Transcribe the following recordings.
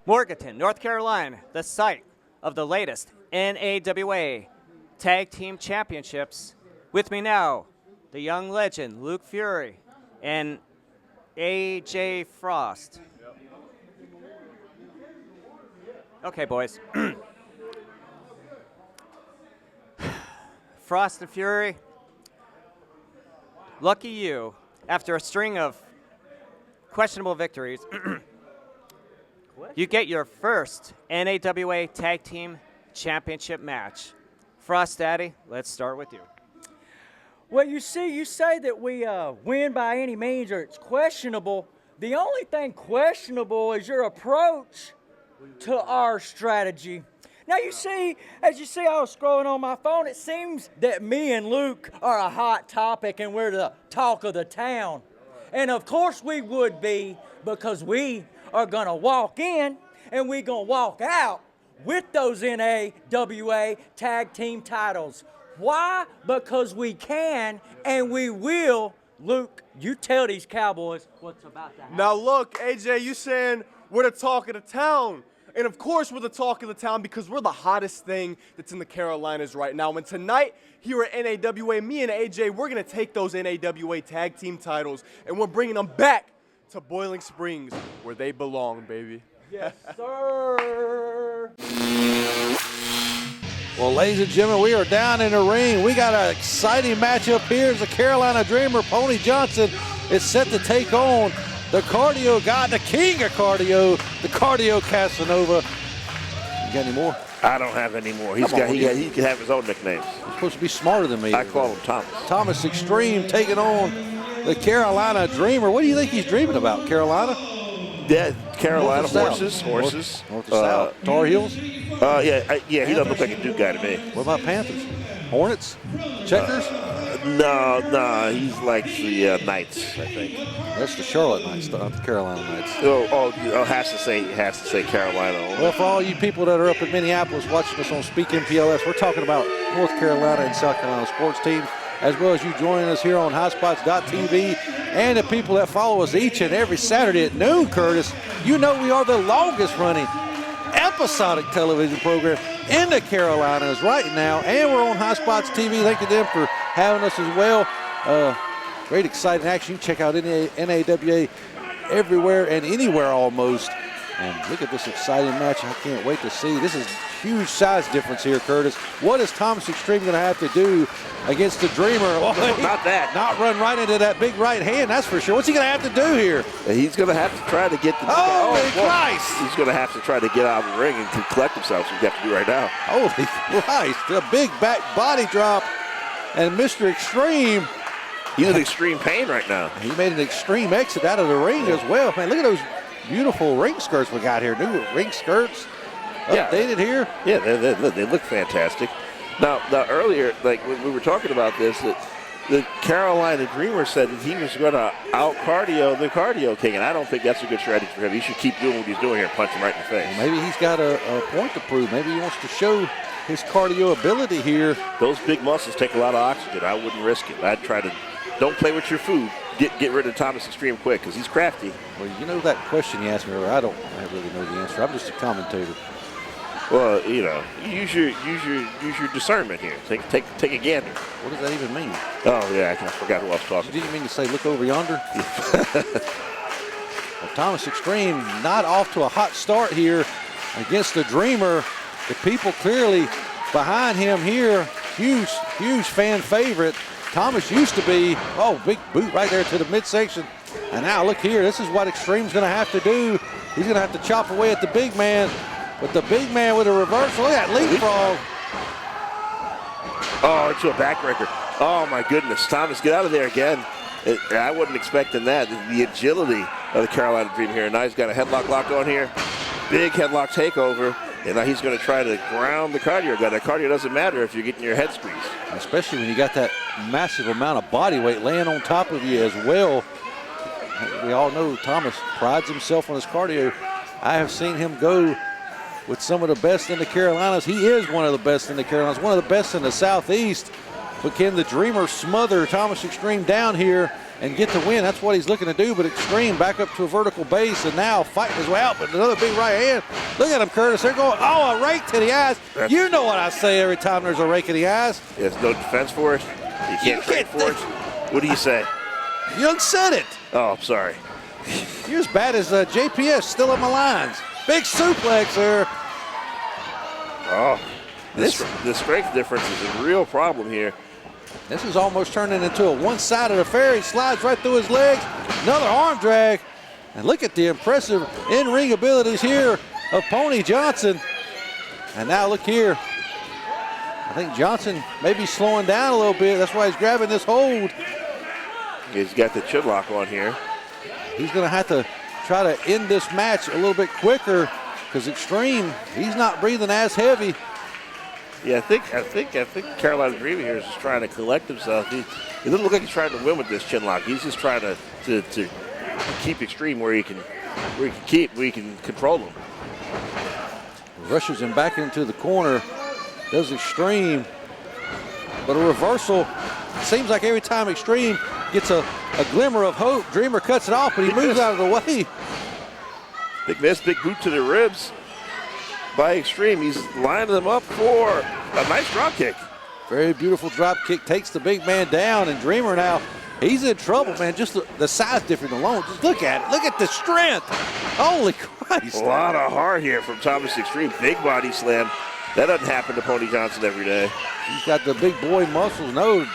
Morganton, North Carolina, the site of the latest NAWA Tag Team Championships. With me now, the young legend, Luke Fury, and AJ Frost. Okay, boys. Frost and Fury, lucky you, after a string of questionable victories, you get your first NAWA Tag Team Championship match. Frost Daddy, let's start with you. Well, you see, you say that we win by any means or it's questionable. The only thing questionable is your approach to our strategy. Now, you see, as you see, I was scrolling on my phone. It seems that me and Luke are a hot topic and we're the talk of the town. And, of course, we would be, because we are going to walk in and we're going to walk out with those NAWA tag team titles. Why? Because we can and we will. Luke, you tell these Cowboys what's about to happen. Now look, AJ, you saying we're the talk of the town. And of course we're the talk of the town because we're the hottest thing that's in the Carolinas right now. And tonight, here at NAWA, me and AJ, we're going to take those NAWA tag team titles and we're bringing them back to Boiling Springs where they belong, baby. Yes, sir. Well, ladies and gentlemen, we are down in the ring. We got an exciting matchup here as the Carolina Dreamer, Pony Johnson, is set to take on the cardio guy, the king of cardio, the Cardio Casanova. You got any more? I don't have any more. He can have his own nicknames. You're supposed to be smarter than me. I call him Thomas. Thomas Extreme taking on the Carolina Dreamer. What do you think he's dreaming about, Carolina? Yeah, Carolina, North horses. North to south. Tar Heels? He doesn't look like a Duke guy to me. What about Panthers? Hornets? Checkers? No, he's like the Knights, I think. That's the Charlotte Knights, not the Carolina Knights. Has to say Carolina. Well, for all you people that are up in Minneapolis watching us on Speak MPLS, we're talking about North Carolina and South Carolina sports teams, as well as you joining us here on highspots.tv, and the people that follow us each and every Saturday at noon, Curtis. You know we are the longest running episodic television program in the Carolinas right now, and we're on High Spots TV. Thank you to them for having us as well. Great exciting action. You can check out NAWA everywhere and anywhere almost. And look at this exciting match. I can't wait to see. This is huge size difference here, Curtis. What is Thomas Extreme going to have to do against the Dreamer? Well, not that. Not run right into that big right hand, that's for sure. What's he going to have to do here? He's going to have to try to get the... Holy Christ! He's going to have to try to get out of the ring and to collect himself, so he's got to do right now. Holy Christ. A big back body drop. And Mr. Extreme... He's in extreme pain right now. He made an extreme exit out of the ring as well. Man, look at those beautiful ring skirts we got here. New ring skirts. Updated here. Yeah, they look fantastic. Now, earlier, like when we were talking about this, the Carolina Dreamer said that he was going to out-cardio the Cardio King, and I don't think that's a good strategy for him. He should keep doing what he's doing here, punch him right in the face. Well, maybe he's got a point to prove. Maybe he wants to show his cardio ability here. Those big muscles take a lot of oxygen. I wouldn't risk it. I'd try to don't play with your food. Get rid of Thomas Extreme quick because he's crafty. Well, you know that question you asked me earlier, I really know the answer. I'm just a commentator. Well, you know, use your discernment here. Take a gander. What does that even mean? Oh yeah, I forgot who I was talking. You didn't mean to say look over yonder? Well, Thomas Extreme not off to a hot start here against the Dreamer. The people clearly behind him here. Huge fan favorite. Thomas used to be, big boot right there to the midsection. And now look here, this is what Extreme's gonna have to do. He's gonna have to chop away at the big man. But the big man with a reversal, look at that leapfrog. Oh, into a backbreaker. Oh my goodness, Thomas, get out of there again. I wasn't expecting that. The agility of the Carolina Dream here. Now he's got a headlock locked on here. Big headlock takeover. And now he's going to try to ground the cardio guy. That cardio doesn't matter if you're getting your head squeezed. Especially when you got that massive amount of body weight laying on top of you as well. We all know Thomas prides himself on his cardio. I have seen him go with some of the best in the Carolinas. He is one of the best in the Carolinas, one of the best in the Southeast. But can the Dreamer smother Thomas Extreme down here and get the win. That's what he's looking to do, but Extreme back up to a vertical base and now fighting his way out, but another big right hand. Look at him, Curtis. They're going, oh, a rake to the eyes. You know what I say every time there's a rake in the eyes. There's no defense for it. You can't trade for it. What do you say? You done said it. Oh, I'm sorry. You're as bad as JPS, still on my lines. Big suplex there. Oh, the strength difference is a real problem here. This is almost turning into a one-sided affair. He slides right through his legs. Another arm drag. And look at the impressive in-ring abilities here of Pony Johnson. And now look here. I think Johnson may be slowing down a little bit. That's why he's grabbing this hold. He's got the chin lock on here. He's going to have to try to end this match a little bit quicker because Extreme, he's not breathing as heavy. Yeah, I think Carolina Dreamer here is just trying to collect himself. He doesn't look like he's trying to win with this chin lock. He's just trying to keep Extreme where he can control him. Rushes him back into the corner. Does Extreme, but a reversal. Seems like every time Extreme gets a glimmer of hope, Dreamer cuts it off, but he moves out of the way. Big miss, big boot to the ribs by Extreme. He's lining them up for a nice drop kick. Very beautiful drop kick, takes the big man down, and Dreamer now, he's in trouble, man. Just the size difference alone. Just look at it. Look at the strength. Holy Christ. A lot of heart here from Thomas Extreme. Big body slam. That doesn't happen to Pony Johnson every day. He's got the big boy muscles. No,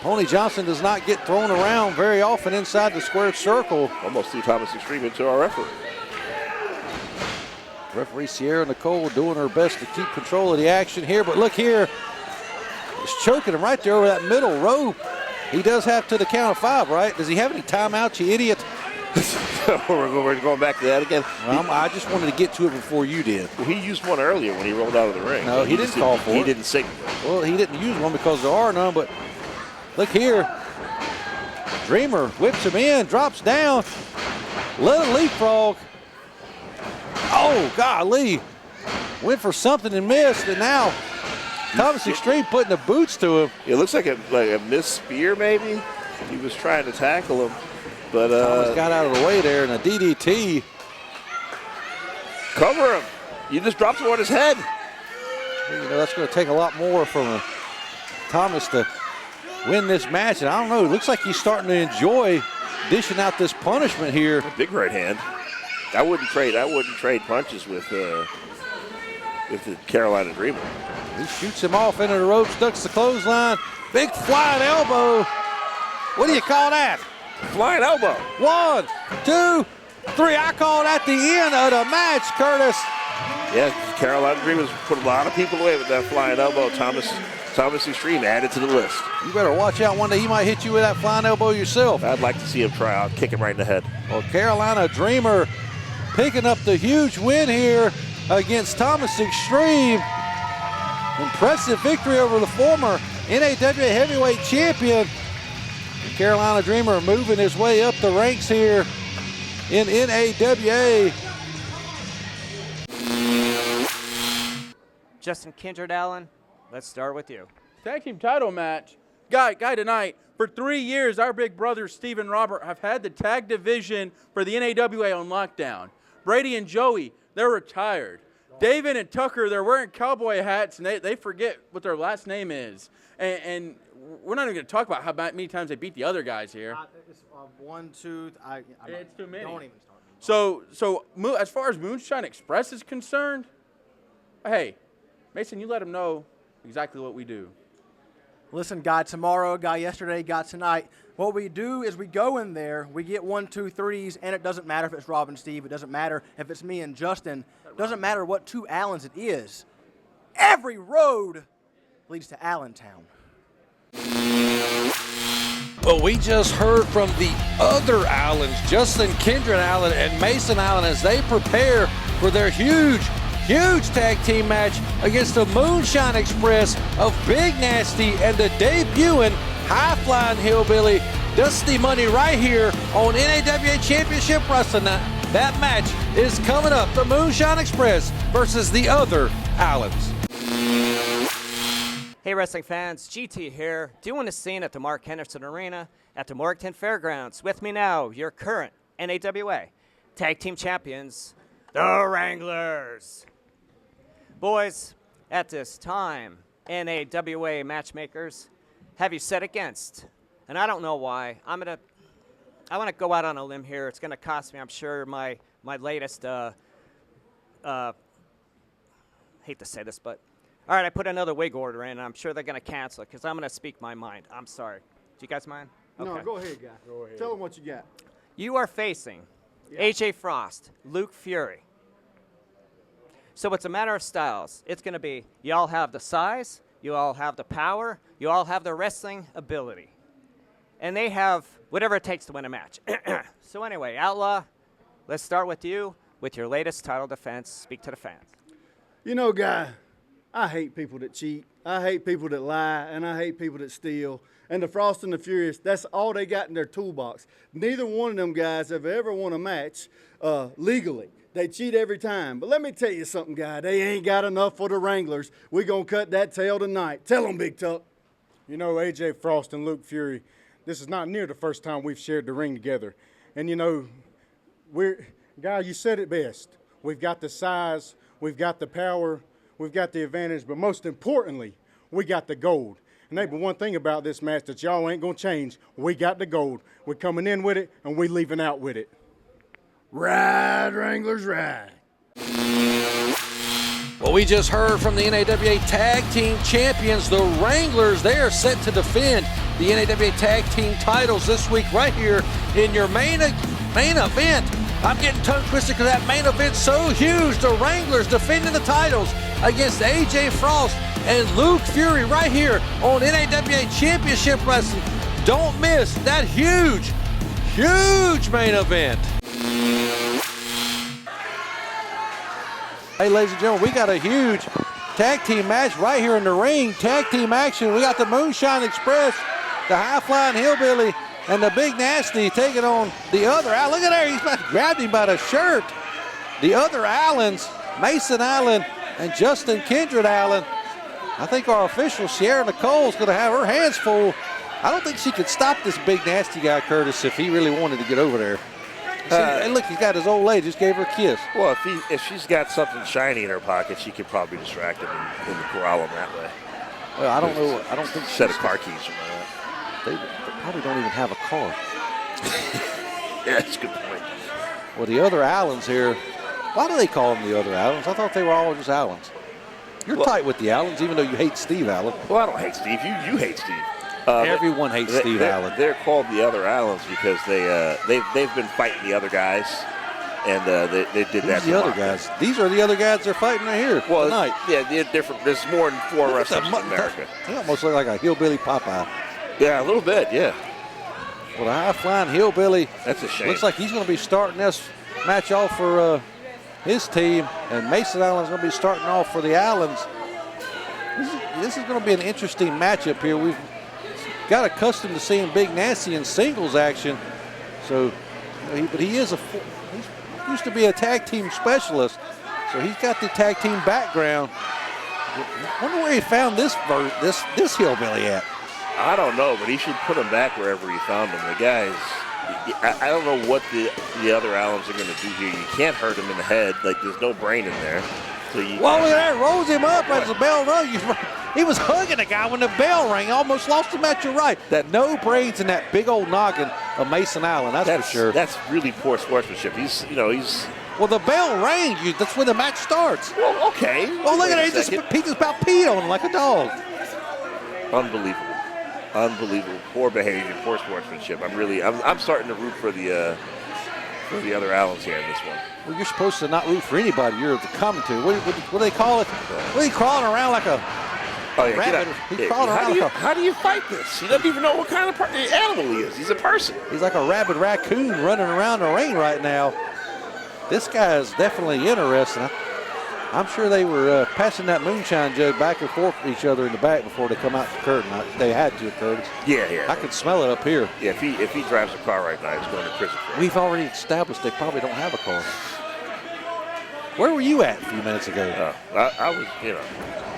Pony Johnson does not get thrown around very often inside the squared circle. Almost threw Thomas Extreme into our referee. Referee Sierra Nicole doing her best to keep control of the action here, but look here. He's choking him right there over that middle rope. He does have to the count of 5, right? Does he have any timeouts, you idiot? We're going back to that again. Well, I just wanted to get to it before you did. Well, he used one earlier when he rolled out of the ring. No, he didn't call for it. He didn't signal. Well, he didn't use one because there are none, but look here. Dreamer whips him in, drops down. Let him leapfrog. Oh, golly. Went for something and missed, and now Thomas Extreme putting the boots to him. It looks like a missed spear, maybe. He was trying to tackle him, but Thomas got out of the way there, and a DDT. Cover him. You just dropped him on his head. You know, that's going to take a lot more from Thomas to win this match, and I don't know. It looks like he's starting to enjoy dishing out this punishment here. Big right hand. I wouldn't trade punches with the Carolina Dreamer. He shoots him off into the ropes, ducks the clothesline. Big flying elbow. What do you call that? Flying elbow. 1, 2, 3. I call that the end of the match, Curtis. Yeah, Carolina Dreamers put a lot of people away with that flying elbow. Thomas Extreme added to the list. You better watch out. One day he might hit you with that flying elbow yourself. I'd like to see him try out, kick him right in the head. Well, Carolina Dreamer picking up the huge win here against Thomas Extreme. Impressive victory over the former NAWA heavyweight champion. And Carolina Dreamer moving his way up the ranks here in NAWA. Justin Kindred, Allen, let's start with you. Tag team title match. Guy tonight, for 3 years, our big brothers, Steve and Robert, have had the tag division for the NAWA on lockdown. Brady and Joey, they're retired. David and Tucker, they're wearing cowboy hats, and they forget what their last name is. And we're not even going to talk about how many times they beat the other guys here. It's 1, 2. It's too many. Don't even start. So as far as Moonshine Express is concerned, hey, Mason, you let them know exactly what we do. Listen, guy tomorrow, guy yesterday, guy tonight. What we do is we go in there, we get 1, 2, 3s, and it doesn't matter if it's Rob and Steve. It doesn't matter if it's me and Justin. It doesn't matter what 2 Allens it is. Every road leads to Allentown. Well, we just heard from the other Allens, Justin Kindred Allen and Mason Allen, as they prepare for their huge tag team match against the Moonshine Express of Big Nasty and the debuting high-flying hillbilly Dusty Money right here on NAWA Championship Wrestling. That match is coming up, the Moonshine Express versus the other Allens. Hey wrestling fans, GT here, doing a scene at the Mark Henderson Arena at the Morganton Fairgrounds. With me now, your current NAWA Tag Team Champions, the Wranglers. Boys, at this time, NAWA matchmakers have you set against, and I don't know why. I want to go out on a limb here. It's going to cost me, I'm sure, my latest, hate to say this, but all right, I put another wig order in, and I'm sure they're going to cancel it because I'm going to speak my mind. I'm sorry. Do you guys mind? No, Okay. go ahead, guy. Go ahead. Tell them what you got. You are facing AJ Frost, Luke Fury. So it's a matter of styles. It's going to be you all have the size, you all have the power, you all have the wrestling ability. And they have whatever it takes to win a match. So anyway, Outlaw, let's start with you with your latest title defense. Speak to the fans. You know, guy, I hate people that cheat. I hate people that lie, and I hate people that steal. And the Frost and the Furious, that's all they got in their toolbox. Neither one of them guys have ever won a match legally. They cheat every time. But let me tell you something, guy. They ain't got enough for the Wranglers. We're going to cut that tail tonight. Tell them, Big Tuck. You know, AJ Frost and Luke Fury, this is not near the first time we've shared the ring together. And, you know, Guy, you said it best. We've got the size, we've got the power, we've got the advantage, but most importantly, we got the gold. And but one thing about this match that y'all ain't going to change, we got the gold. We're coming in with it, and we're leaving out with it. Ride, Wranglers, ride. Well, we just heard from the NAWA Tag Team Champions, the Wranglers. They are set to defend the NAWA Tag Team titles this week right here in your main event. I'm getting tongue twisted because that main event's so huge. The Wranglers defending the titles against AJ Frost and Luke Fury right here on NAWA Championship Wrestling. Don't miss that huge main event. Hey, ladies and gentlemen, we got a huge tag team match right here in the ring. Tag team action. We got the Moonshine Express, the High Flying Hillbilly, and the Big Nasty taking on the other. Look at there. He's about to grab him by the shirt. The other Allens, Mason Allen and Justin Kindred Allen. I think our official, Sierra Nicole, is going to have her hands full. I don't think she could stop this Big Nasty guy, Curtis, if he really wanted to get over there. See, and look, he's got his old lady, just gave her a kiss. Well, if she's got something shiny in her pocket, she could probably distract him and corral him that way. Well, I don't know. I don't think set of car keys or that. They probably don't even have a car. Yeah, that's a good point. Well, the other Allens here, why do they call them the other Allens? I thought they were all just Allens. You're tight with the Allens, even though you hate Steve Allen. Well, I don't hate Steve. You hate Steve. Everyone hates Steve Allen. They're called the other Allens because they've been fighting the other guys, and they did that. The other guys. These are the other guys they're fighting right here tonight. Yeah, they're different. There's more than 4 wrestlers in America. They almost look like a hillbilly Popeye. Yeah, a little bit. Yeah. Well, the High Flying Hillbilly. That's a shame. Looks like he's going to be starting this match off for his team, and Mason Allen's going to be starting off for the Allens. This is going to be an interesting matchup here. We've got accustomed to seeing Big Nasty in singles action, so but he is he used to be a tag team specialist, so he's got the tag team background. I wonder where he found this hillbilly at. I don't know, but he should put him back wherever he found him. The guys, I don't know what the other Allens are going to do here. You can't hurt him in the head. Like, there's no brain in there. So you well, look at that. Rolls him up as the bell rung. He was hugging the guy when the bell rang. Almost lost him at your right. That no brains in that big old noggin of Mason Allen, that's for sure. That's really poor sportsmanship. He's Well, the bell rang. That's when the match starts. Well, okay. Well, look at it. He just about peed on him like a dog. Unbelievable. Poor behavior, poor sportsmanship. I'm starting to root for the other Allens here in this one. Well, you're supposed to not root for anybody. You're the commentator. What do they call it? What are you crawling around like a rabbit? He's crawling around how do you fight this? He doesn't even know what kind of animal he is. He's a person. He's like a rabid raccoon running around the ring right now. This guy is definitely interesting. I'm sure they were passing that moonshine jug back and forth with each other in the back before they come out the curtain. They had to, Curtis. Yeah. I can smell it up here. Yeah, if he drives a car right now, he's going to prison for it. We've already established they probably don't have a car. Where were you at a few minutes ago? I was,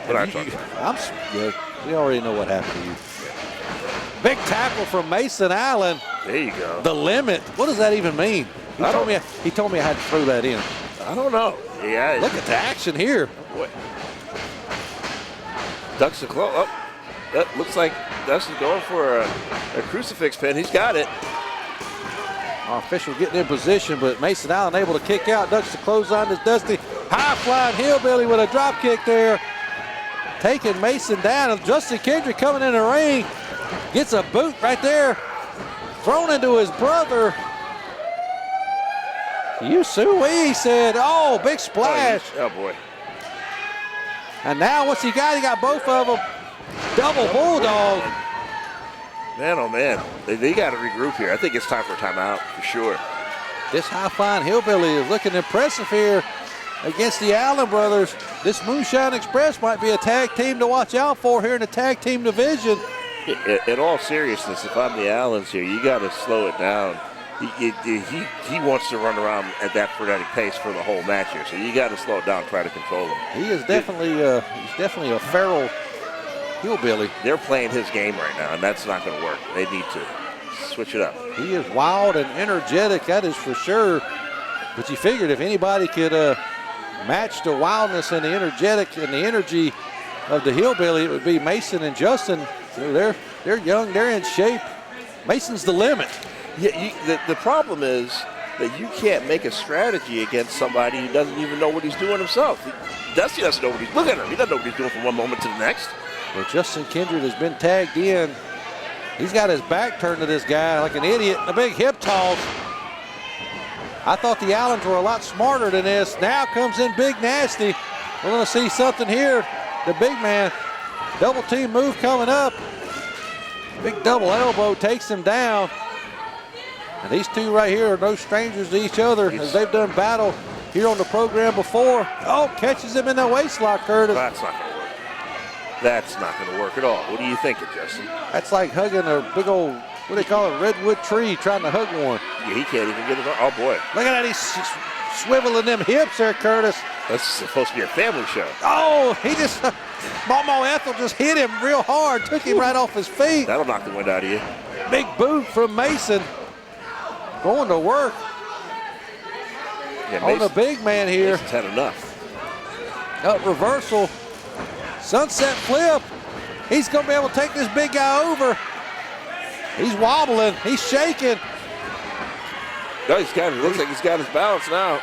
what I'm talking about. We already know what happened to you. Big tackle from Mason Allen. There you go. The limit. What does that even mean? He told me I had to throw that in. I don't know. Yeah. Look at the action here. Boy. Ducks the close. Oh, that looks like Dustin's going for a crucifix pin. He's got it. Our official getting in position, but Mason Allen able to kick out. Ducks the clothesline as Dusty. High-flying hillbilly with a drop kick there. Taking Mason down. And Justin Kendrick coming in the ring. Gets a boot right there. Thrown into his brother. Yusui said, oh, big splash. Oh, boy. And now what's he got? He got both of them. Double bulldog. Man, oh, man. They got to regroup here. I think it's time for a timeout for sure. This high-flying hillbilly is looking impressive here against the Allen brothers. This Moonshine Express might be a tag team to watch out for here in the tag team division. In all seriousness, if I'm the Allens here, you got to slow it down. He wants to run around at that frenetic pace for the whole match here, so you got to slow it down, try to control him. He is definitely a feral hillbilly. They're playing his game right now, and that's not going to work. They need to switch it up. He is wild and energetic, that is for sure. But you figured if anybody could match the wildness and the energetic and the energy of the hillbilly, it would be Mason and Justin. So they're young, they're in shape. Mason's the limit. Yeah, the problem is that you can't make a strategy against somebody who doesn't even know what he's doing himself. Dusty doesn't know what he's, look at him, he doesn't know what he's doing from one moment to the next. Well, Justin Kindred has been tagged in. He's got his back turned to this guy like an idiot. A big hip toss. I thought the Allens were a lot smarter than this. Now comes in Big Nasty. We're going to see something here. The big man, double team move coming up. Big double elbow takes him down. And these two right here are no strangers to each other as they've done battle here on the program before. Oh, catches him in the waist lock, Curtis. That's not going to work. That's not going to work at all. What are you thinking, Justin? That's like hugging a big old, what do they call it, redwood tree, trying to hug one. Yeah, he can't even get it. Oh, boy. Look at that, he's swiveling them hips there, Curtis. That's supposed to be a family show. Oh, he just, Mama Ethel just hit him real hard, took him right off his feet. That'll knock the wind out of you. Big boot from Mason. Going to work on the big man here. Mason's had enough. Up reversal. Sunset flip. He's going to be able to take this big guy over. He's wobbling. He's shaking. No, looks like he's got his balance now.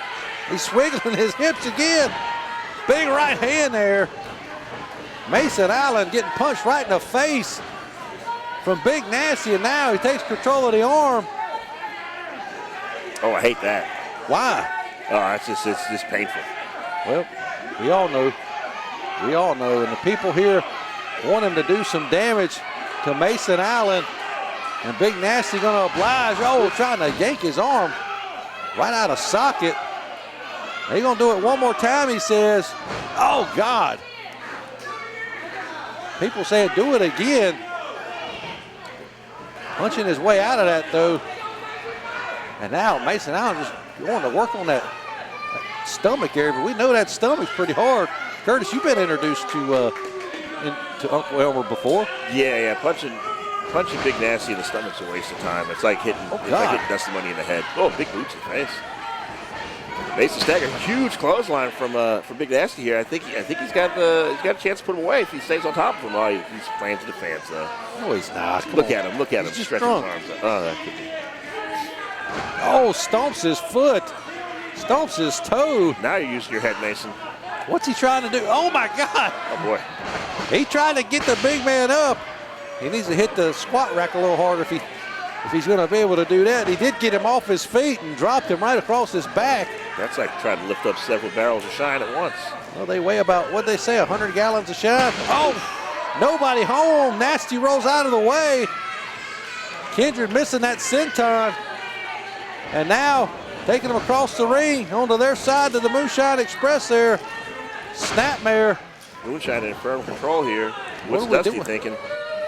He's swiggling his hips again. Big right hand there. Mason Allen getting punched right in the face from Big Nasty, and now he takes control of the arm. Oh, I hate that. Why? Oh, it's just painful. Well, we all know. We all know. And the people here want him to do some damage to Mason Allen. And Big Nasty going to oblige. Oh, trying to yank his arm right out of socket. He's going to do it one more time, he says. Oh, God. People saying do it again. Punching his way out of that, though. And now Mason Allen just going to work on that stomach area, but we know that stomach's pretty hard. Curtis, you've been introduced to Uncle Elmer before. Yeah, punching Big Nasty in the stomach's a waste of time. It's like hitting Dusty Money in the head. Oh, big boots in the face. Mason stagger, huge clothesline from Big Nasty here. I think he's got a chance to put him away if he stays on top of him. Oh, he's playing to the fans though. No, he's not. Look at him stretching his arms up. Oh, that could be. Oh, stomps his foot. Stomps his toe. Now you're using your head, Mason. What's he trying to do? Oh, my God. Oh, boy. He trying to get the big man up. He needs to hit the squat rack a little harder if he's going to be able to do that. He did get him off his feet and dropped him right across his back. That's like trying to lift up several barrels of shine at once. Well, they weigh about, what'd they say, 100 gallons of shine? Oh, nobody home. Nasty rolls out of the way. Kindred missing that senton. And now taking him across the ring onto their side to the Moonshine Express there. Snapmare. Moonshine in infernal control here. What's Dusty thinking?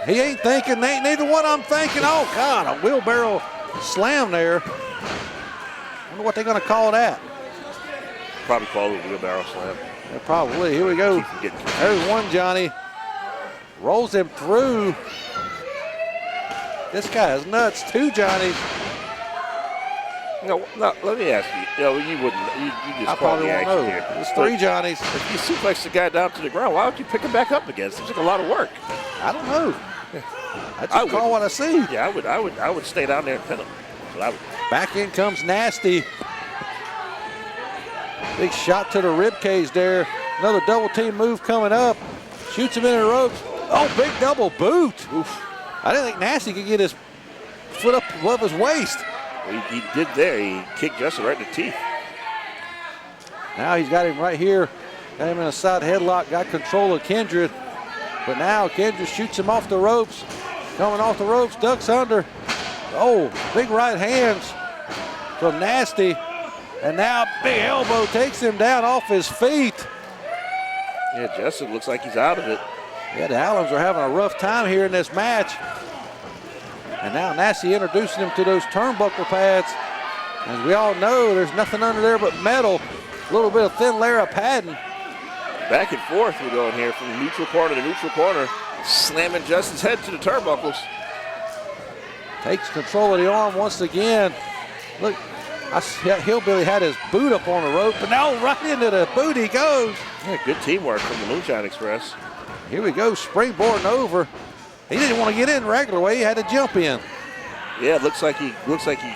He ain't thinking, ain't neither one I'm thinking. Oh, God, a wheelbarrow slam there. Wonder what they're going to call that. Probably call it a wheelbarrow slam. Yeah, probably. Here we go. There's one, Johnny. Rolls him through. This guy is nuts. 2 Johnnies. No, let me ask you. You wouldn't. You just I call probably the won't action know. here. It's 3 Johnnies. If you suplex the guy down to the ground, why would you pick him back up again? Seems like a lot of work. I don't know. I just call what I see. Yeah, I would stay down there and pin him. But I would. Back in comes Nasty. Big shot to the rib cage there. Another double team move coming up. Shoots him into the ropes. Oh, big double boot. Oof. I didn't think Nasty could get his foot up above his waist. He did there. He kicked Justin right in the teeth. Now he's got him right here. Got him in a side headlock. Got control of Kindred. But now Kindred shoots him off the ropes. Coming off the ropes, ducks under. Oh, big right hands from Nasty. And now big elbow takes him down off his feet. Yeah, Justin looks like he's out of it. Yeah, the Allens are having a rough time here in this match. And now Nasty introducing him to those turnbuckle pads. As we all know, there's nothing under there but metal. A little bit of thin layer of padding. Back and forth we're going here from neutral corner to neutral corner. Slamming Justin's head to the turnbuckles. Takes control of the arm once again. Look, Hillbilly had his boot up on the rope, but now right into the boot he goes. Yeah, good teamwork from the Moonshine Express. Here we go, springboarding over. He didn't want to get in the regular way, he had to jump in. Yeah, it looks like he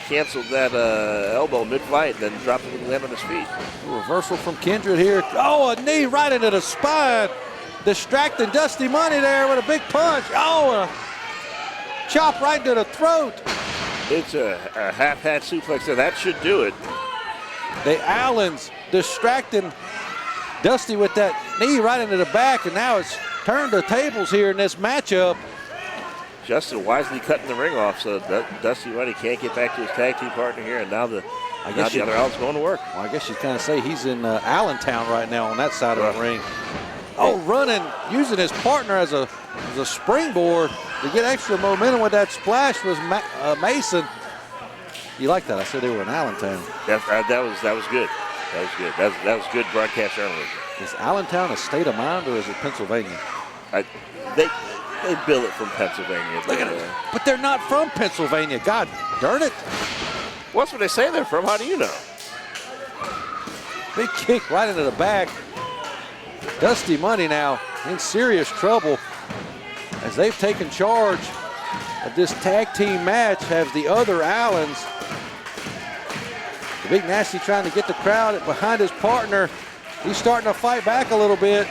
canceled that elbow mid-fight and then dropped him and landed on his feet. A reversal from Kindred here. Oh, a knee right into the spine. Distracting Dusty Money there with a big punch. Oh, a chop right into the throat. It's a half-hat suplex there. That should do it. The Allens distracting Dusty with that knee right into the back, and now it's turned the tables here in this matchup. Justin wisely cutting the ring off so Dusty Money can't get back to his tag team partner here, and now the other Allen's going to work. Well, I guess you kind of say he's in Allentown right now on that side of the ring. Oh, running, using his partner as a springboard to get extra momentum with that splash was Mason. You like that? I said they were in Allentown. That was good. That was good. That was good broadcast journalism. Is Allentown a state of mind or is it Pennsylvania? They bill it from Pennsylvania. Look at it. But they're not from Pennsylvania. God darn it. What's what they say they're from? How do you know? Big kick right into the back. Dusty Money now in serious trouble as they've taken charge of this tag team match. Has the other Allens. The Big Nasty trying to get the crowd behind his partner. He's starting to fight back a little bit.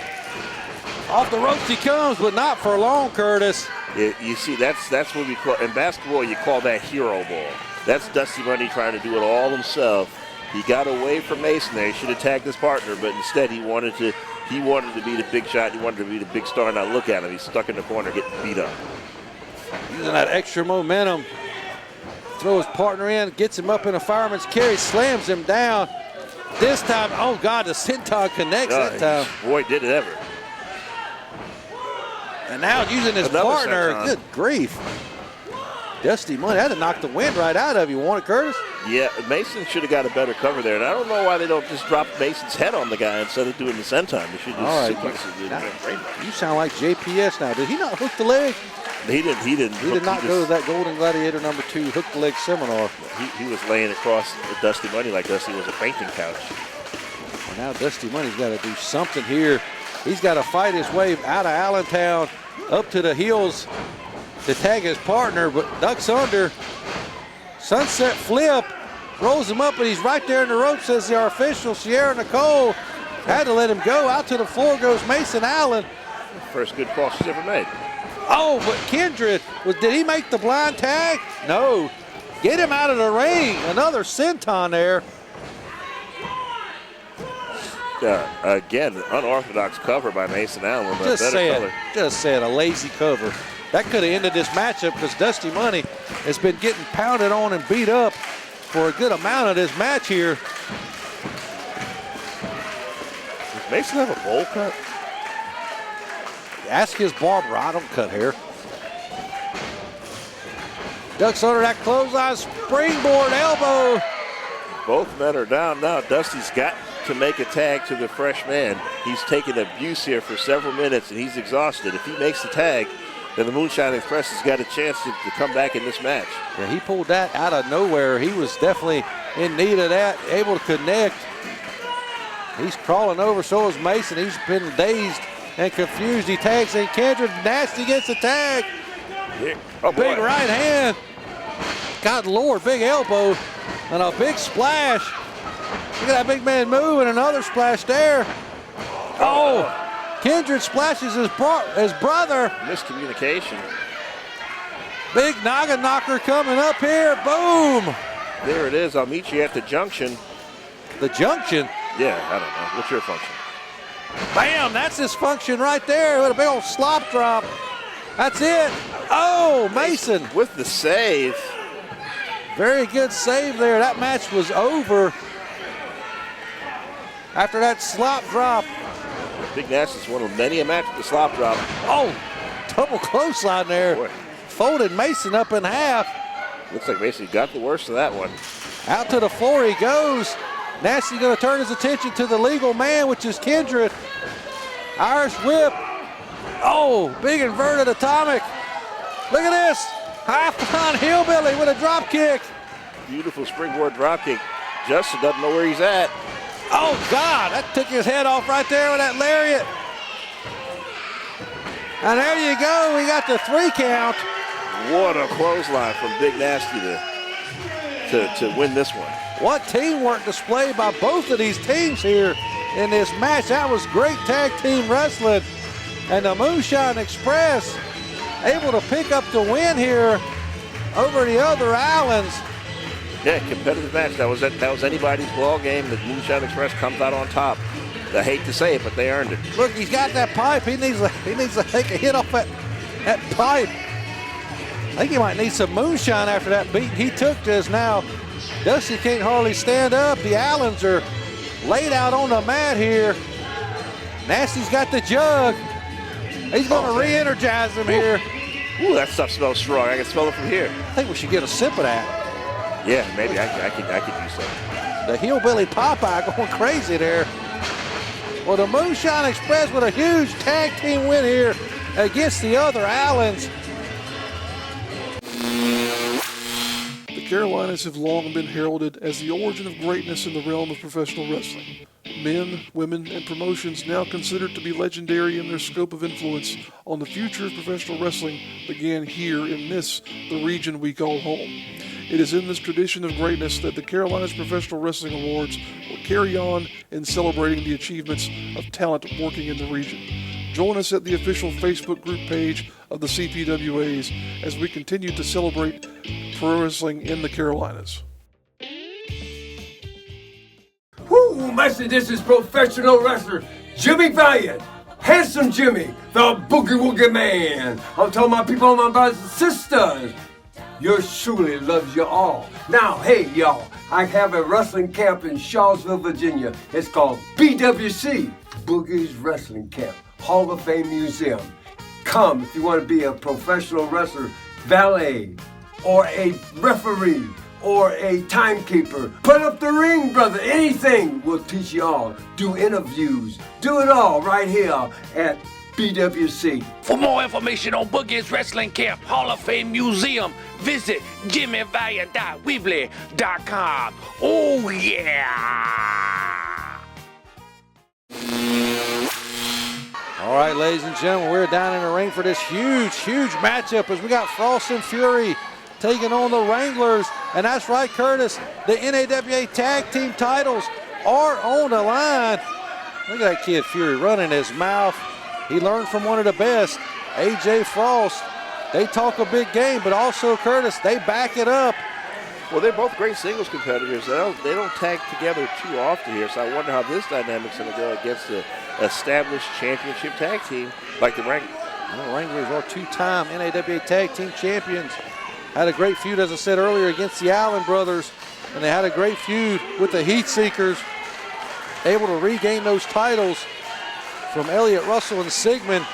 Off the ropes he comes, but not for long, Curtis. You see, that's what we call, in basketball, you call that hero ball. That's Dusty Money trying to do it all himself. He got away from Mason there. He should have tagged his partner, but instead he wanted to be the big shot. He wanted to be the big star. Now look at him. He's stuck in the corner getting beat up. Using that extra momentum. Throws his partner in, gets him up in a fireman's carry, slams him down. This time, oh God, the senton connects that time. Boy, did it ever. And now using his partner, good grief. Dusty Money, that had to knock the wind right out of you, won't it, Curtis? Yeah, Mason should have got a better cover there. And I don't know why they don't just drop Mason's head on the guy instead of doing the senton. They should just suplex it. You sound like JPS now. Did he not hook the leg? He didn't. He did not go to that Golden Gladiator #2 hook the leg seminar. He was laying across Dusty Money like Dusty was a fainting couch. Well, now Dusty Money's got to do something here. He's got to fight his way out of Allentown up to the heels to tag his partner, but ducks under. Sunset flip, rolls him up, and he's right there in the rope, says our official, Sierra Nicole. Had to let him go. Out to the floor goes Mason Allen. First good call she's ever made. Oh, but Kindred, did he make the blind tag? No. Get him out of the ring. Another senton there. Again, unorthodox cover by Mason Allen. Just saying, a lazy cover. That could have ended this matchup because Dusty Money has been getting pounded on and beat up for a good amount of this match here. Does Mason have a bowl cut? Ask his barber. I don't cut hair. Ducks under that clothesline, springboard elbow. Both men are down now. Dusty's got to make a tag to the fresh man. He's taken abuse here for several minutes and he's exhausted. If he makes the tag, then the Moonshine Express has got a chance to come back in this match. Yeah, he pulled that out of nowhere. He was definitely in need of that, able to connect. He's crawling over, so is Mason. He's been dazed and confused. He tags in Kendrick. Nasty gets the tag. Oh, boy. Big right hand. God Lord, big elbow and a big splash. Look at that big man move and another splash there. Oh, Kindred splashes his brother. Miscommunication. Big noggin knocker coming up here. Boom. There it is. I'll meet you at the junction. The junction? Yeah, I don't know. What's your function? Bam, that's his function right there with a big old slop drop. That's it. Oh, Mason. With the save. Very good save there. That match was over after that slop drop. Big Nasty's won many a match with the slop drop. Oh, double clothesline there. Boy. Folded Mason up in half. Looks like Mason got the worst of that one. Out to the floor he goes. Nasty's going to turn his attention to the legal man, which is Kindred. Irish whip. Oh, big inverted atomic. Look at this. High flying hillbilly with a drop kick. Beautiful springboard drop kick. Justin doesn't know where he's at. Oh, God, that took his head off right there with that lariat. And there you go. We got the 3 count. What a clothesline from Big Nasty to win this one. What teamwork displayed by both of these teams here in this match. That was great tag team wrestling. And the Moonshine Express able to pick up the win here over the other Allens. Yeah, competitive match. That was anybody's ball game. The Moonshine Express comes out on top. I hate to say it, but they earned it. Look, he's got that pipe. He needs to take a hit off that pipe. I think he might need some moonshine after that beat he took just now. Dusty can't hardly stand up. The Allens are laid out on the mat here. Nasty's got the jug. He's going to re-energize him here. Ooh, that stuff smells strong. I can smell it from here. I think we should get a sip of that. Yeah, maybe I could use some. The hillbilly Popeye going crazy there. Well, the Moonshine Express with a huge tag team win here against the other Allens. The Carolinas have long been heralded as the origin of greatness in the realm of professional wrestling. Men, women, and promotions now considered to be legendary in their scope of influence on the future of professional wrestling began here in the region we call home. It is in this tradition of greatness that the Carolinas Professional Wrestling Awards will carry on in celebrating the achievements of talent working in the region. Join us at the official Facebook group page of the CPWAs as we continue to celebrate pro wrestling in the Carolinas. Whoo, Master, this is professional wrestler Jimmy Valiant, Handsome Jimmy, the Boogie Woogie Man. I'm talking about people, my brothers and sisters. Yours truly loves you all. Now, hey, y'all, I have a wrestling camp in Charlottesville, Virginia. It's called BWC, Boogie's Wrestling Camp, Hall of Fame Museum. Come if you want to be a professional wrestler, valet, or a referee, or a timekeeper. Put up the ring, brother. Anything will teach you all. Do interviews. Do it all right here at BWC. For more information on Boogie's Wrestling Camp Hall of Fame Museum, visit jimmyvaliant.weebly.com. Oh, yeah! All right, ladies and gentlemen, we're down in the ring for this huge matchup as we got Frost and Fury taking on the Wranglers. And that's right, Curtis, the NAWA Tag Team titles are on the line. Look at that kid, Fury, running his mouth. He learned from one of the best, AJ Frost. They talk a big game, but also, Curtis, they back it up. Well, they're both great singles competitors. They don't tag together too often here, so I wonder how this dynamic's going to go against the established championship tag team like the Wranglers. The Wranglers are two-time NAWA Tag Team champions. Had a great feud, as I said earlier, against the Allen brothers, and they had a great feud with the Heat Seekers, able to regain those titles from Elliott Russell and Sigmund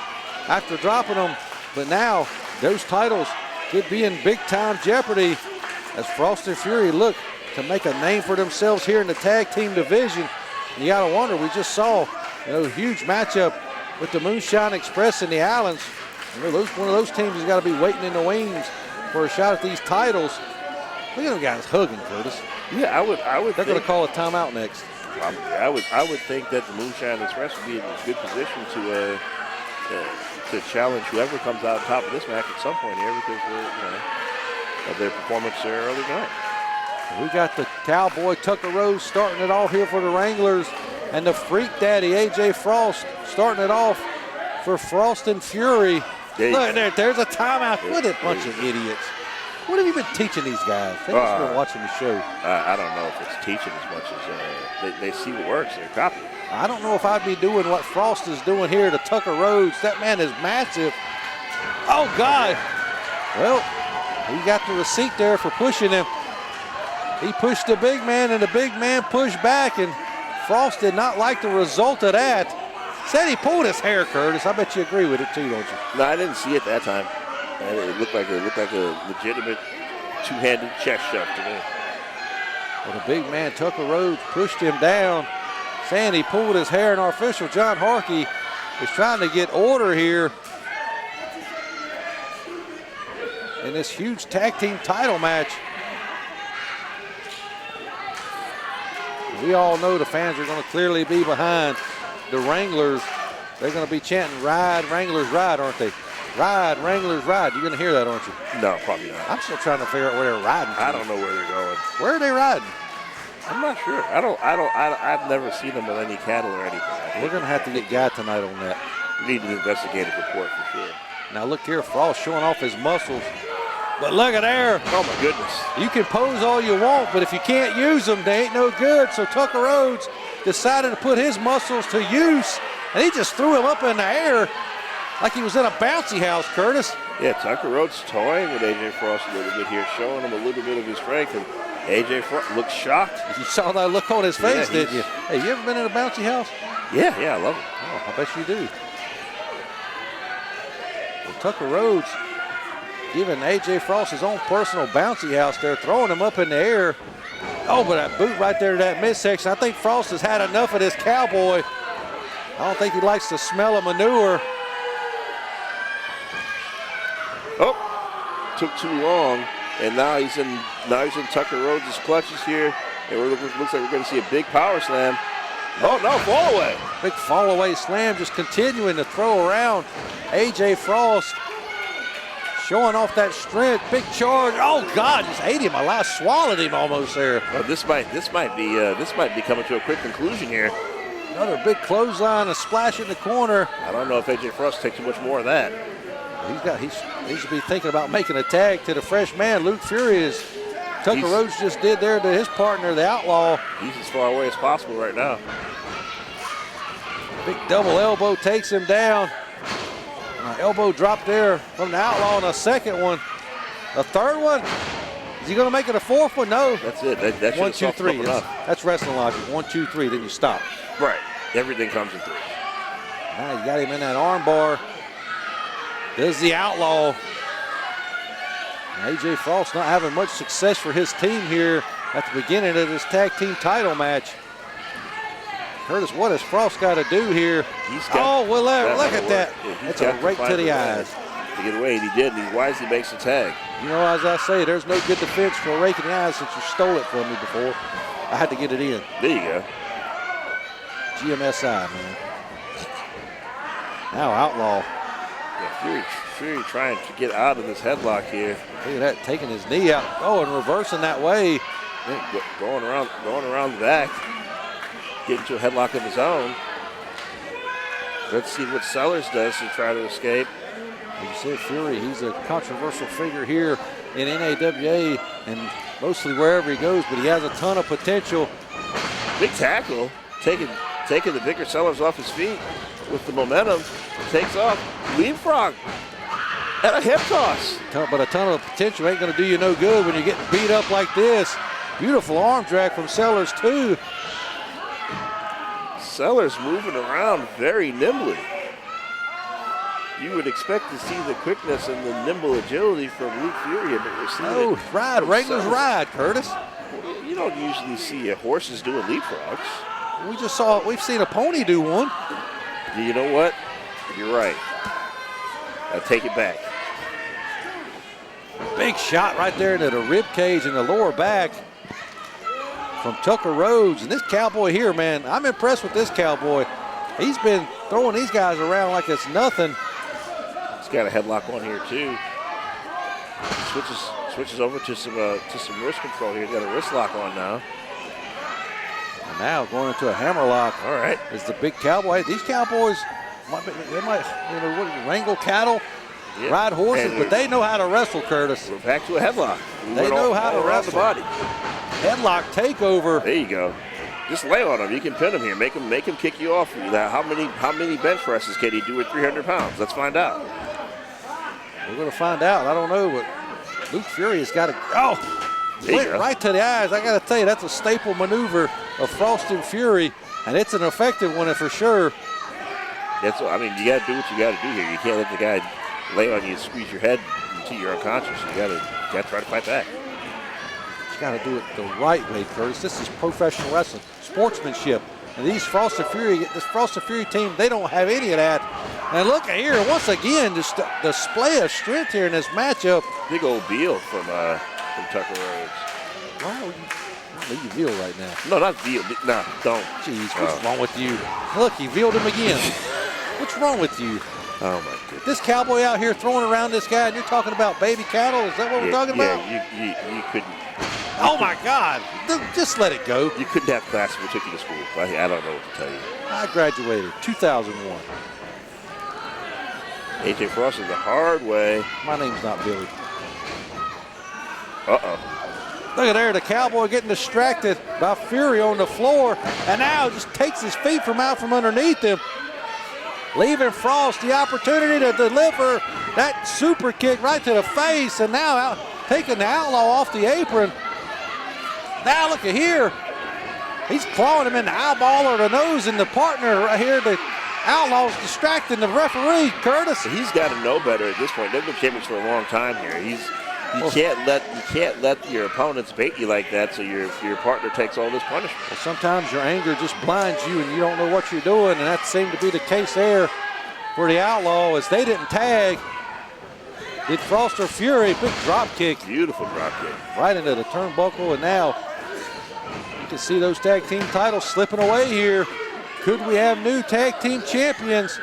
after dropping them. But now those titles could be in big-time jeopardy as Frost and Fury look to make a name for themselves here in the tag team division. And you gotta wonder, we just saw a huge matchup with the Moonshine Express and the Allens. You know, one of those teams has got to be waiting in the wings for a shot at these titles. Look at them guys hugging, Curtis. Yeah, I would. They're going to call a timeout next. I would think that the Moonshine Express would be in a good position to challenge whoever comes out on top of this match at some point here because of their performance there early night. We got the Cowboy Tucker Rose starting it off here for the Wranglers, and the Freak Daddy A.J. Frost starting it off for Frost and Fury. Look, there's a timeout. What a bunch of idiots. What have you been teaching these guys? They've just been watching the show. I don't know if it's teaching as much as they see what works. They're copying. I don't know if I'd be doing what Frost is doing here to Tucker Rhodes. That man is massive. Oh, God. Well, he got the receipt there for pushing him. He pushed the big man, and the big man pushed back, and Frost did not like the result of that. Said he pulled his hair, Curtis. I bet you agree with it, too, don't you? No, I didn't see it that time. It looked like a legitimate two-handed chest shove to me. Well, the big man, Tucker Rhodes, pushed him down, saying he pulled his hair, and our official, John Harkey, is trying to get order here in this huge tag team title match. We all know the fans are going to clearly be behind the Wranglers. They're going to be chanting, "Ride, Wranglers, ride," aren't they? Ride, Wranglers, ride. You're going to hear that, aren't you? No, probably not. I'm still trying to figure out where they're riding to. I don't know where they're going. Where are they riding? I'm not sure. I've never seen them with any cattle or anything. We're going to have to get Guy tonight on that. We need an investigative report for sure. Now look here, Frost showing off his muscles. But look at there. Oh, my goodness. You can pose all you want, but if you can't use them, they ain't no good. So Tucker Rhodes decided to put his muscles to use, and he just threw him up in the air like he was in a bouncy house, Curtis. Yeah, Tucker Rhodes toying with A.J. Frost a little bit here, showing him a little bit of his strength, and A.J. Frost looked shocked. You saw that look on his face, didn't you? Hey, you ever been in a bouncy house? Yeah, I love it. Oh, I bet you do. Well, Tucker Rhodes giving A.J. Frost his own personal bouncy house there, throwing him up in the air. Oh, but that boot right there to that midsection. I think Frost has had enough of this Cowboy. I don't think he likes the smell of manure. Oh, took too long, and now he's in Tucker Rhodes' clutches here. And it looks like we're going to see a big power slam. Oh no, fall away! Big fall away slam, just continuing to throw around. A.J. Frost showing off that strength, big charge. Oh God, just ate him alive, swallowed him almost there. Well, this might be coming to a quick conclusion here. Another big clothesline, a splash in the corner. I don't know if A.J. Frost takes too much more of that. He should be thinking about making a tag to the fresh man, Luke Fury, as Tucker Rhodes just did there to his partner, the Outlaw. He's as far away as possible right now. Big double elbow takes him down. Elbow drop there from the Outlaw, and a second one. A third one? Is he going to make it a fourth one? No. That's it. That's 1, 2, 3. That's wrestling logic. 1, 2, 3, then you stop. Right. Everything comes in 3. Now you got him in that arm bar. Does the Outlaw. A.J. Frost not having much success for his team here at the beginning of this tag team title match. Curtis, what has Frost got to do here? Look at that. It's a right to the eyes. To get away, and he did, and he wisely makes the tag. You know, as I say, there's no good defense for a rake in the eyes since you stole it from me before. I had to get it in. There you go. GMSI, man. Now Outlaw. Yeah, Fury trying to get out of this headlock here. Look at that, taking his knee out. Oh, and reversing that way. Yeah, going around the back. Getting to a headlock of his own. Let's see what Sellers does to try to escape. Like you said, Fury, he's a controversial figure here in NAWA and mostly wherever he goes, but he has a ton of potential. Big tackle, taking the Vicar Sellers off his feet with the momentum. Takes off, leapfrog, and a hip toss. But a ton of potential ain't going to do you no good when you're getting beat up like this. Beautiful arm drag from Sellers, too. Sellers moving around very nimbly. You would expect to see the quickness and the nimble agility from Luke Fury, but we're seeing it. Ride, Wranglers ride, Curtis. You don't usually see horses doing leapfrogs. We've seen a pony do one. You know what? You're right. take it back. Big shot right there into the rib cage and the lower back from Tucker Rhodes. And this cowboy here, man, I'm impressed with this cowboy. He's been throwing these guys around like it's nothing. He's got a headlock on here too. Switches over to some wrist control here. He's got a wrist lock on now. And now going into a hammer lock. All right. Is the big cowboy. These cowboys, they might wrangle cattle, ride horses, but they know how to wrestle, Curtis. We're back to a headlock. They know how to wrestle. The body. Headlock takeover. There you go. Just lay on him. You can pin him here. Make him kick you off. Now, how many bench presses can he do at 300 pounds? Let's find out. We're going to find out. I don't know, but Luke Fury has got to. Oh, went right to the eyes. I got to tell you, that's a staple maneuver of Frost and Fury, and it's an effective one for sure. You got to do what you got to do here. You can't let the guy lay on you and squeeze your head until you're unconscious. You got to try to fight back. You got to do it the right way, Curtis. This is professional wrestling, sportsmanship. And this Frost and Fury team, they don't have any of that. And look at here, once again, just the display of strength here in this matchup. Big old Veal from Tucker Rhodes. Wow, leave you Veal right now. No, not Veal. No, don't. Jeez, what's wrong with you? Look, he vealed him again. What's wrong with you? Oh, my goodness. This cowboy out here throwing around this guy, and you're talking about baby cattle? Is that what we're talking about? Yeah, you couldn't. Oh, my God. Just let it go. You couldn't have classes we took you to school. I don't know what to tell you. I graduated 2001. AJ Frost is the hard way. My name's not Billy. Uh-oh. Look at there, the cowboy getting distracted by Fury on the floor, and now just takes his feet from out from underneath him, leaving Frost the opportunity to deliver that super kick right to the face, and now taking the Outlaw off the apron. Now look at here. He's clawing him in the eyeball or the nose, and the partner right here, the Outlaw's distracting the referee, Curtis. He's got to know better at this point. They've been champions for a long time here. You can't let your opponents bait you like that, so your partner takes all this punishment. Well, sometimes your anger just blinds you and you don't know what you're doing, and that seemed to be the case there for the Outlaw as they didn't tag. Did Frost or Fury? Big drop kick. Beautiful drop kick. Right into the turnbuckle, and now you can see those tag team titles slipping away here. Could we have new tag team champions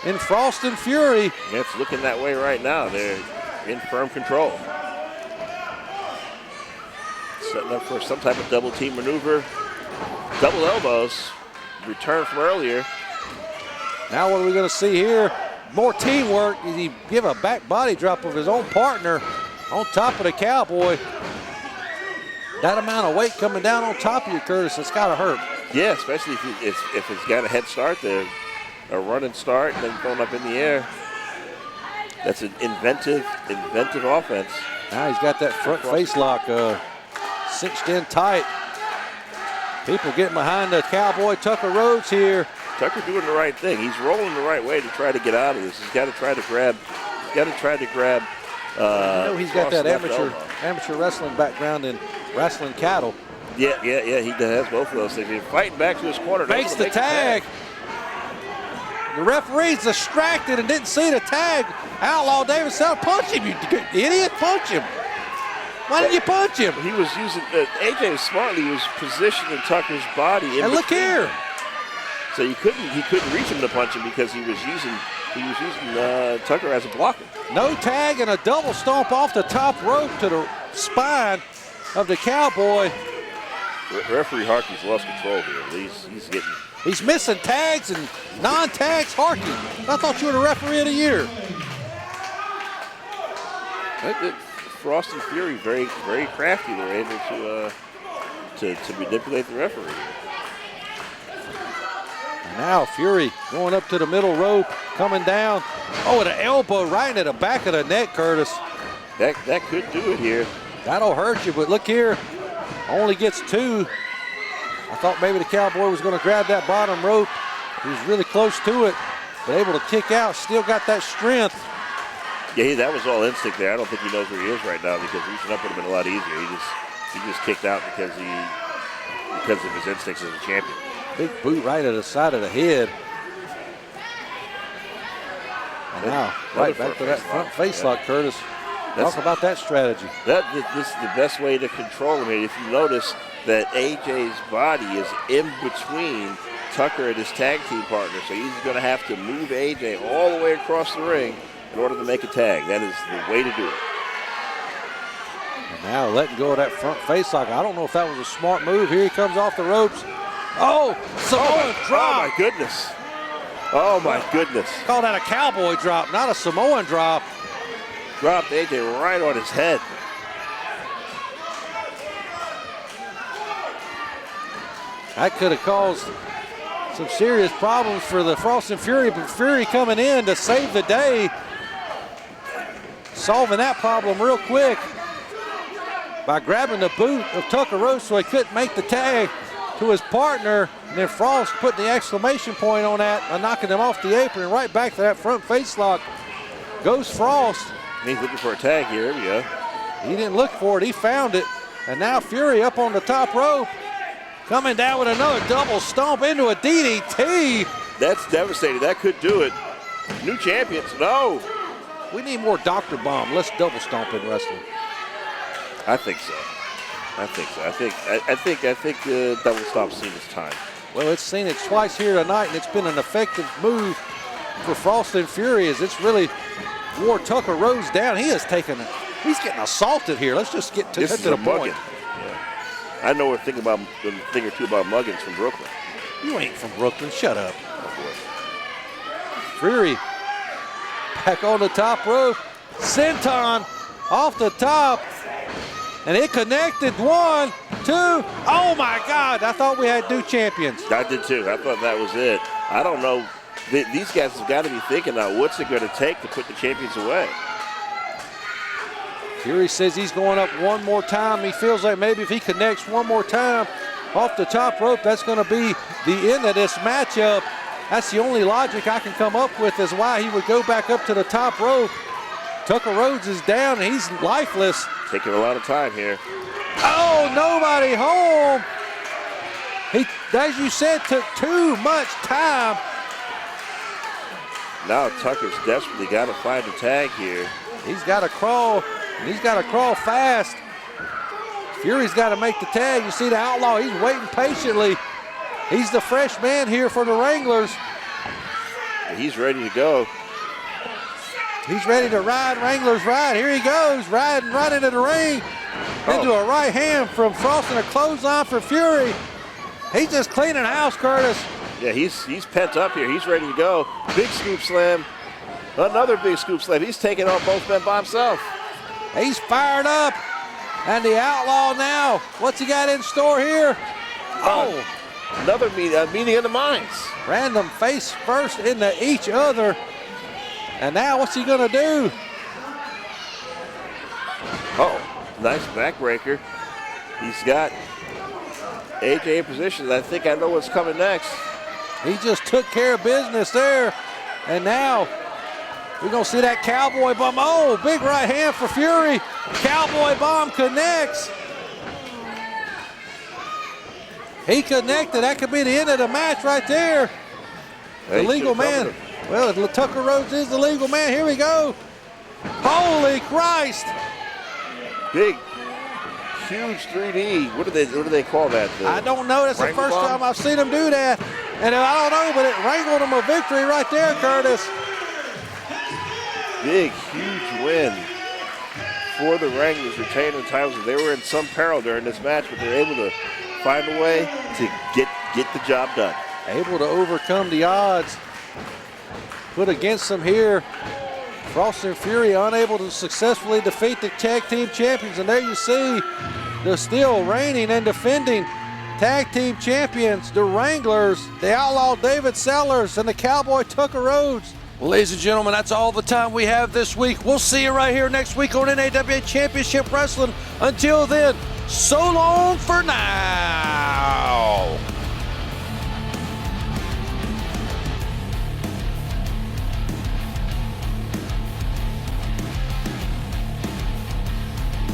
in Frost and Fury? Yeah, it's looking that way right now. They're in firm control. Setting up for some type of double team maneuver. Double elbows. Return from earlier. Now what are we going to see here? More teamwork. Did he give a back body drop of his own partner on top of the cowboy? That amount of weight coming down on top of you, Curtis, it's got to hurt. Yeah, especially if it's got a head start there, a running start, then going up in the air. That's an inventive offense. Now he's got that front face lock cinched in tight. People getting behind the cowboy Tucker Rhodes here. Tucker doing the right thing. He's rolling the right way to try to get out of this. He's got to try to grab. You know he's got that amateur wrestling background in wrestling cattle. Yeah, he has both of those things. He's fighting back to his corner. Makes the tag. The referee's distracted and didn't see the tag. Outlaw Davis said, punch him, you idiot, punch him. Why didn't you punch him? He was using, AJ smartly was positioning Tucker's body in and look here. So he couldn't reach him to punch him because he was using Tucker as a blocker. No tag and a double stomp off the top rope to the spine of the cowboy. Referee Harkey's lost control here. He's missing tags and non-tags. Harkey, I thought you were the referee of the year. Frost and Fury very, very crafty. They're able to manipulate the referee. And now Fury going up to the middle rope, coming down. Oh, and an elbow right into the back of the neck, Curtis. That could do it here. That'll hurt you, but look here. Only gets two. I thought maybe the cowboy was going to grab that bottom rope. He was really close to it, but able to kick out. Still got that strength. Yeah, that was all instinct there. I don't think he knows where he is right now because reaching up would have been a lot easier. He just kicked out because of his instincts as a champion. Big boot right at the side of the head. And Now, right back to that front face lock, Curtis. Talk about that strategy. This is the best way to control him. If you notice that AJ's body is in between Tucker and his tag team partner, so he's going to have to move AJ all the way across the ring in order to make a tag. That is the way to do it. And now letting go of that front face lock. I don't know if that was a smart move. Here he comes off the ropes. Oh, Samoan drop. Oh, my goodness. Oh, my goodness. Call that a cowboy drop, not a Samoan drop. Dropped AJ right on his head. That could have caused some serious problems for the Frost and Fury, but Fury coming in to save the day, solving that problem real quick by grabbing the boot of Tucker Rhodes so he couldn't make the tag to his partner, and then Frost putting the exclamation point on that and knocking him off the apron, right back to that front face lock. Goes Frost. He's looking for a tag here. Here we go. He didn't look for it. He found it. And now Fury up on the top rope. Coming down with another double stomp into a DDT. That's devastating. That could do it. New champions. No. We need more Dr. Bomb. Let's double stomp in wrestling. I think so. I think double stomp's seen its time. Well, it's seen it twice here tonight, and it's been an effective move for Frost and Fury as it's really wore Tucker Rhodes down. He is taking it. He's getting assaulted here. Let's just get to the point. Mugging. Yeah. I know a thing or two about muggins from Brooklyn. You ain't from Brooklyn. Shut up. Fury back on the top rope. Senton off the top. And it connected. 1, 2. Oh, my God. I thought we had new champions. I did, too. I thought that was it. I don't know. These guys have got to be thinking now, what's it going to take to put the champions away? Fury says he's going up one more time. He feels like maybe if he connects one more time off the top rope, that's going to be the end of this matchup. That's the only logic I can come up with is why he would go back up to the top rope. Tucker Rhodes is down and he's lifeless. Taking a lot of time here. Oh, nobody home. He, as you said, took too much time. Now Tucker's desperately got to find a tag here. He's got to crawl, and he's got to crawl fast. Fury's got to make the tag. You see the Outlaw, he's waiting patiently. He's the fresh man here for the Wranglers. He's ready to go. He's ready to ride Wranglers ride. Here he goes, riding right into the ring. Into a right hand from Frost and a clothesline for Fury. He's just cleaning house, Curtis. Yeah, he's pent up here. He's ready to go. Big scoop slam. Another big scoop slam. He's taking on both men by himself. He's fired up. And the Outlaw now. What's he got in store here? Oh. Another meeting of the minds. Random face first into each other. And now what's he going to do? Oh, nice backbreaker. He's got AJ in position. I think I know what's coming next. He just took care of business there. And now we're going to see that cowboy bomb. Oh, big right hand for Fury. Cowboy bomb connects. He connected. That could be the end of the match right there. The legal man. Well, Tucker Rhodes is the legal man. Here we go. Holy Christ. Big, huge 3D. What do they call that? I don't know. That's the first time I've seen him do that. And I don't know, but it wrangled him a victory right there, Curtis. Big, huge win for the Wranglers, retaining the titles. They were in some peril during this match, but they're able to find a way to get the job done. Able to overcome the odds put against them here. Frost and Fury unable to successfully defeat the tag team champions. And there you see the still reigning and defending tag team champions, the Wranglers, the Outlaw David Sellers, and the Cowboy Tucker Rhodes. Well, ladies and gentlemen, that's all the time we have this week. We'll see you right here next week on NAWA Championship Wrestling. Until then, so long for now.